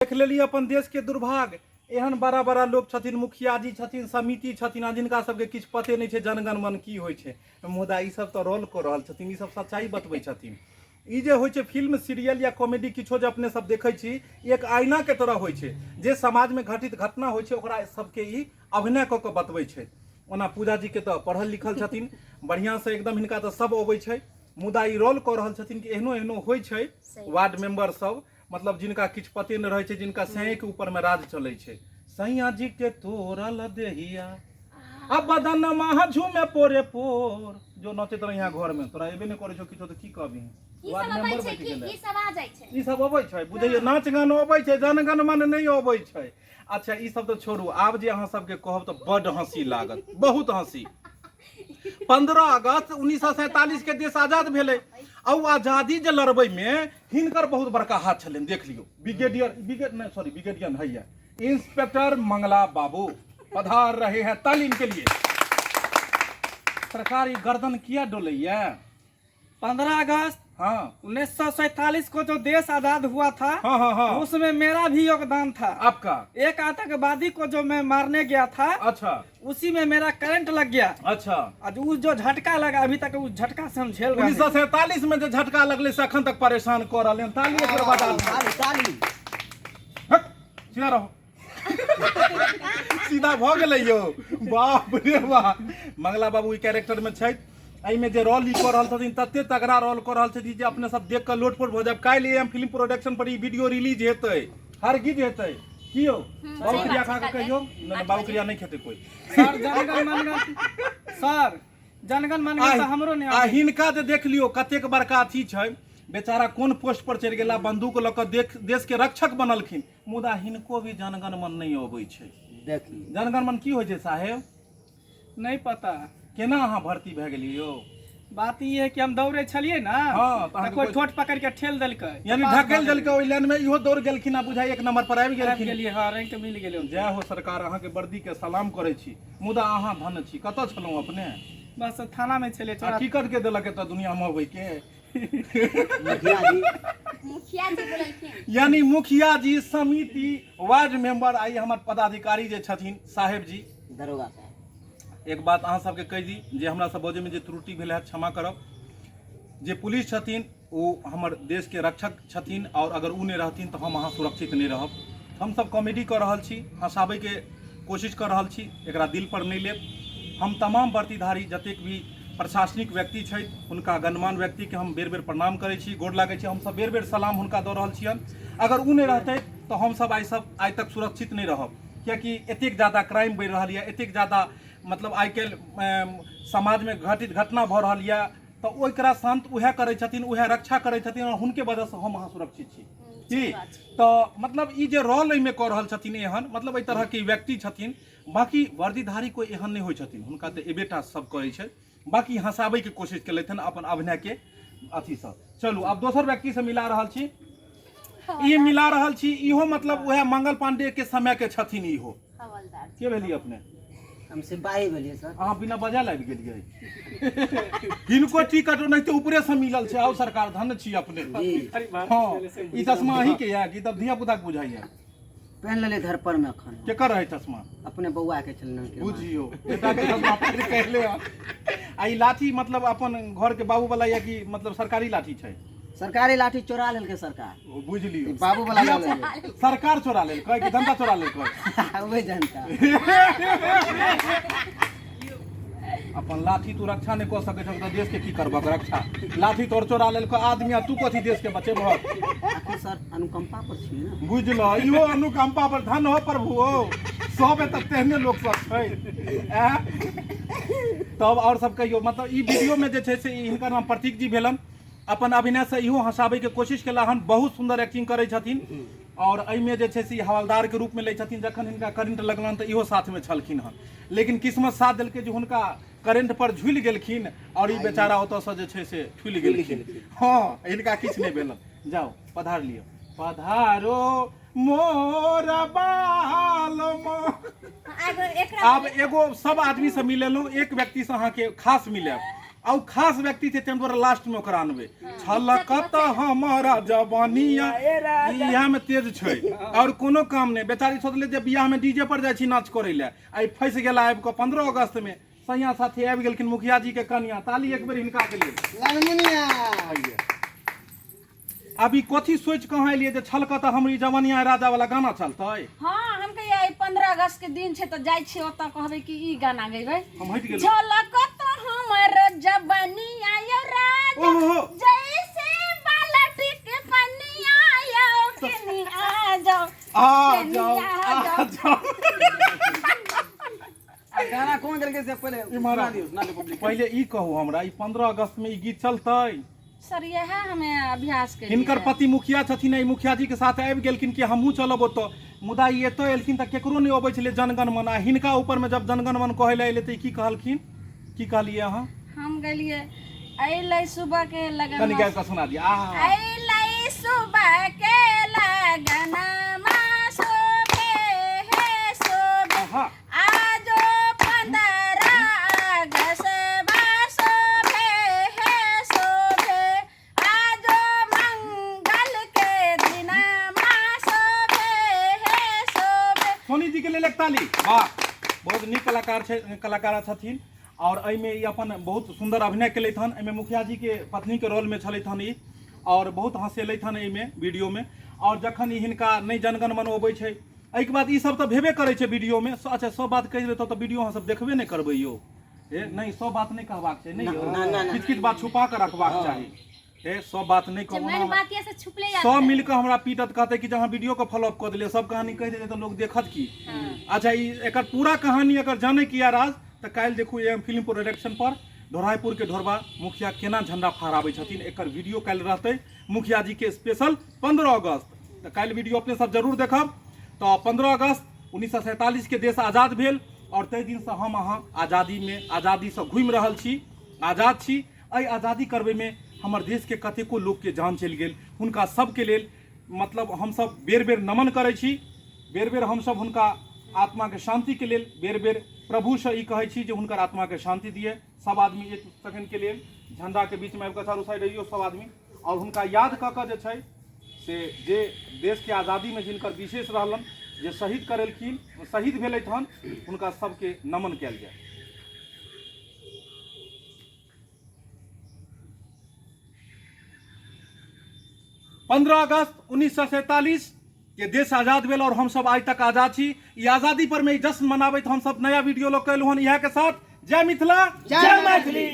देख लेली अपन देश के दुर्भाग्य। एहन बड़ा बड़ा लोग छथिन, मुखिया जी छथिन, समिति छथिन, जिनका सबके किछु पते नहीं छै जनगण मन की होइ छै। मुदा ई सब तो रोल कर रहल छथिन, ई सब सच्चाई बतबै छथिन। ई जे होइ छै फिल्म सीरियल या कॉमेडी किछो जे अपने सब देखै छी, एक आईना के तरह होइ छै जे समाज में घटित घटना होइ छै ओकरा सबके ई अभिनय कऽ के बतबै छै। ओना पूजा जी के तो पढ़ल लिखल छथिन, बढ़िया से एकदम हिनका तो सब अबै छै। मुदा ई रोल कऽ रहल छथिन कि एहनो एहनो होइ छै वार्ड मेंबर सब, मतलब जिनका किछु पते न रहे छै, जिनका सैया के ऊपर में राज चलै छै। सैया जी के तोरल देहिया अब बदन महजू में पोरे पोर जो नचैत रह यहाँ घर में, तोरा एबे नहीं करे छौ किछो त की कहबी। वार्ड मेंबर बैठ गेलै, ई सब अबै छै बुझैय, नाच गान अबै छै, जनगण मन नहीं अबै छै। अच्छा ई सब तो छोड़ू, आब जे अहाँ सबके कहब तो बड हंसी लागत, बहुत हंसी। 15 अगस्त 1947 के देश आजाद भेलै। और आजादी जे लड़बै में हिनकर बहुत बड़का हाथ छलनि, देख लियो। ब्रिगेडियर है इंस्पेक्टर मंगला बाबू पधार रहे हैं तालीम के लिए। सरकारी गर्दन किया डोलैया? 15 अगस्त हाँ 1947 को जो देश आजाद हुआ था, हाँ। उसमें मेरा भी योगदान था। आपका? एक आतंकवादी को जो मैं मारने गया था, अच्छा, उसी में मेरा करंट लग गया। अच्छा, आज वो जो झटका लगा, अभी तक उस झटका से हम झेल रहे हैं। 1947 में जो झटका लगले से अखन तक परेशान कर रहे हैं। ताली एक बार बजा। हट, सीधा रहो। सीधा भ गेलै यौ, बाप रे बाप। मंगला बाबू ई कैरेक्टर में छै। में जे रोल कर रहल छथिन तते तगड़ा रोल कर रहल छथिन जे अपने सब देख के लोटपोट भ जाब। काल्हि एम फिल्म प्रोडक्शन पर ई वीडियो रिलीज हेतै, हर गीत हेतै। की हो बाबू क्रिया खा के कहियो नहीं, बाबू क्रिया नहीं खेते कोई। सर जनगण मनगण, सर जनगण मनगण तो हमरो नहीं आ हिनका जे देख लियो कतेक बड़का अथी छै, बेचारा कोन पोस्ट पर चढ़ि गेला, बंदूक ल के देश के रक्षक बनलखिन। मुदा हिनको भी जनगण मन नहीं अबै छै। देख जनगण मन की होइ छै साहेब? नहीं पता केना अहाँ भर्ती भए गेलियै यौ? बात ये है कि हम दौड़े छलिए ना, हाँ, कोई ठोट पकड़ के ठेल देलकै, यानी ढकेल देलकै ओइ लाइन में, इहो दौड़ गेलखिन आ बुझाइ एक नंबर पर आबि गेलखिन। हाँ रैंक मिल गेलै। जय हो सरकार, अहाँ के वर्दी के सलाम करै छी। मुदा अहाँ धन छी, कतऽ छलहुँ अपने? बस थाना में चले चोरा। टिकट के देलक एतऽ दुनिया में अबै के? यानी मुखिया जी, समिति, वार्ड मेंबर, आई हमर पदाधिकारी जे छथिन साहेब जी, दरोगा साहब, एक बात अहाँ सबके कहि दी जे हमरा सब बजे में जे त्रुटि भेल है क्षमा करब। जे पुलिस छथिन वो हमर देश के रक्षक छथिन, और अगर उ नहीं रहथिन तो हम अहाँ सुरक्षित नहीं रहब। हम सब कॉमेडी कर रहल छी, हंसाबै के कोशिश कर रहल छी, एकरा दिल पर नहीं लेब। हम तमाम वर्दीधारी जतेक भी प्रशासनिक व्यक्ति छै हुनका गणमान्य व्यक्ति के हम बेर बेर प्रणाम करै छी, गोर लागै छी। हम सब बेर बेर सलाम हुनका दऽ रहल छियन। अगर उ नहीं रहतै तो हम सब आइ तक सुरक्षित नहीं रहब, कियाकि एतेक ज़्यादा क्राइम बढ़ि रहल है, एतेक ज़्यादा मतलब आइ काल्हि समाज में घटित घटना भऽ रहल है। तो ओकरा शांत उहे करै छथिन, उहे रक्षा करै छथिन, और हुनके वजह से हम अहाँ सुरक्षित छी। की तो मतलब ई जे रोल एहिमे कऽ रहल छथिन एहन, मतलब एहि तरह के व्यक्ति छथिन। बाकी वर्दीधारी कोई एहन नहीं होइ छथिन, हुनका तो एबेटा सब करै छै। बाकी हंसाबै के कोशिश केलथि हन अपन अभिनय के अथी से। चलू आब दोसर व्यक्ति से मिला रहल छी। ई मिला रहल छी, इहो मतलब उहे मंगल पांडे के समय के छथिन। इहो के भेली अपने? हम सिपाही भेलिए सर। अहाँ बिना बजा लाबि गेलियै? हिनको टिकट नहीं तो ऊपरे से मिलल छै। आओ सरकार धन्य छी अपने। हाँ ई चश्मा अहीं के या कि तब धिया पुता के बुझाइया? पहन लेले घर पर में अखन। केकर है चश्मा? अपने बउआ के चलना के। बुझियो बेटा के चश्मा पहिर के एले आ। ई लाठी मतलब अपन घर के बाबू वाला या कि मतलब सरकारी लाठी छै? सरकारी लाठी चोरा लेलकै सरकार। बुझ लियो बाबू वाला लेलकै। सरकार चोरा लेलकै कि जनता चोरा लेलकै? ओए जनता। अपन लाठी तू रक्षा नहीं कर सकै छ, देश के की करबक रक्षा? लाठी तोर चोरा लेलकै आदमी, आ तू कथी देश के बचेबहक? आखिर सर अनुकंपा पर छी ना। बुझलो, इहो अनुकंपा पर। धन हो प्रभु हो, सब एतऽ तेहने लोग सब छै। तब और सब कहियो, मतलब ई वीडियो में जे छै से हिनकर नाम प्रतीक जी भेलन। अपन अभिनय से इहो हंसाबै के कोशिश केला हन, बहुत सुंदर एक्टिंग करै छथिन। और एहिमे जे छै से हवलदार के रूप में लै छथिन। जखन हिनका करंट लगलन तऽ इहो साथ में छलखिन हन, लेकिन किस्मत साथ देलकै जे हुनका करंट पर झुलि गेलखिन, और ई बेचारा ओतऽ से जे छै से ठुलि गेलखिन। हाँ हिनका किछु नहीं भेलन। जाओ पधार लियो, पधारो मोर बाल। आब एगो सब आदमी से मिलेलहुँ, एक व्यक्ति से अहाँ के खास मिले। और खास व्यक्ति थे तें लास्ट में ओकरा अनबे छलकत हमारा जवानिया इहा में तेज छै और कोनो काम नहीं बेचारी सोचले जे बियाह में डीजे पर जाइ छी नाच करे ले आई फंस गेला आबि के 15 अगस्त में सैया साथी आबि गेलखिन मुखिया जी के कन्या ताली एक बेर हिनका के लिए अभी कथी सोच कहाँ एलिए जे छलकत हमरी जवानिया राजा वाला गाना चलतै हाँ हम कहिए 15 अगस्त के दिन छै तो जाय छी ओतऽ कहबै कि ई गाना गैबै हम हट गेल छलकत हमर जवानिया यो राजा जैसे बाल्टी के पनिया यो कनी आ जाओ आ जाओ गाना कौन गल के से पहले पहले ई कहू हमरा ई 15 अगस्त में ई गीत चलतै सर यह हमें अभ्यास के हिनकर पति मुखिया छथिन ई मुखिया जी के साथ आबि गेलखिन कि हमहूँ चलब ओतऽ मुदा ई एतऽ एलखिन तऽ केकरो नहि अबै छलै जनगण मन आ हिनका ऊपर में जब जनगण मन कहै लए एलै तऽ की कहलखिन की कहलिए अहाँ हम गेलिए अइलै सुबह के लगन कनि गाबि कऽ सुना दिया अइलै सुबह के लगन में सोबे हे सोबे आजो 15 अगस्त सोनी जी के लिए एक ताली वाह बहुत नीक कलाकार छथिन और एहिमे ई अपन बहुत सुंदर अभिनय केलथि हन एहिमे मुखिया जी के पत्नी के रोल में छलथि हन ई और बहुत हंसेलथि हन एहिमे वीडियो में और जखन ई हिनका नहीं जनगण मन अबै छै एहिके बाद ई सब तऽ भेबे करै छै वीडियो में अच्छा सब बात कहि देबै तऽ वीडियो अहाँ सब देखबे नहीं करबै यौ नहीं सब बात नहीं कहबाक छै नहीं यौ किछ किछ बात छुपा के रखबाक चाही सब बात नहीं कहूँ सब मिलकर हमरा पीटत कहते कि जहाँ वीडियो को फॉलोअप कर दिले सब कहानी कह देते तो लोग देखत की अच्छा एक पूरा कहानी अगर जाने की राज तो काल देखू एम फिल्म प्रोडक्शन पर ढोराईपुर के ढोरबा मुखिया केना झंडा फहराबे छथिन एकर वीडियो काल रहते मुखिया जी के स्पेशल 15 अगस्त तो काल वीडियो अपने सब जरूर देखब तो 15 अगस्त 1947 के देश आजाद भेल और तै दिन से हम अहाँ आजादी से घूमि रहल छी आजाद छी एहि आजादी करबे में हमर देश के कतेको लोग के जान चलि गेल हुनका सबके लेल मतलब हम सब बेर बेर नमन करै छी बेर बेर हम सब हुनका आत्मा के शांति के लेल बेर बेर प्रभु से ई कहै छी जे हुनकर आत्मा के शांति दिए सब आदमी एक सेकंड के लेल झंडा के बीच में आबि कऽ चारू साइड रहियो सब आदमी और हुनका याद कऽ कऽ जे छै से जे देश के आजादी में जिनकर विशेष रहलन जे शहीद करेलखिन शहीद भेलथि हन हुनका सबके नमन कयल जाय 15 अगस्त 1947 के देश आजाद भेल और हम सब आज तक आजाद छी ई आजादी पर में जश्न मनाबैत हम सब नया वीडियो लोग कैलू हन इहा के साथ जय मिथिला जय मैथिली।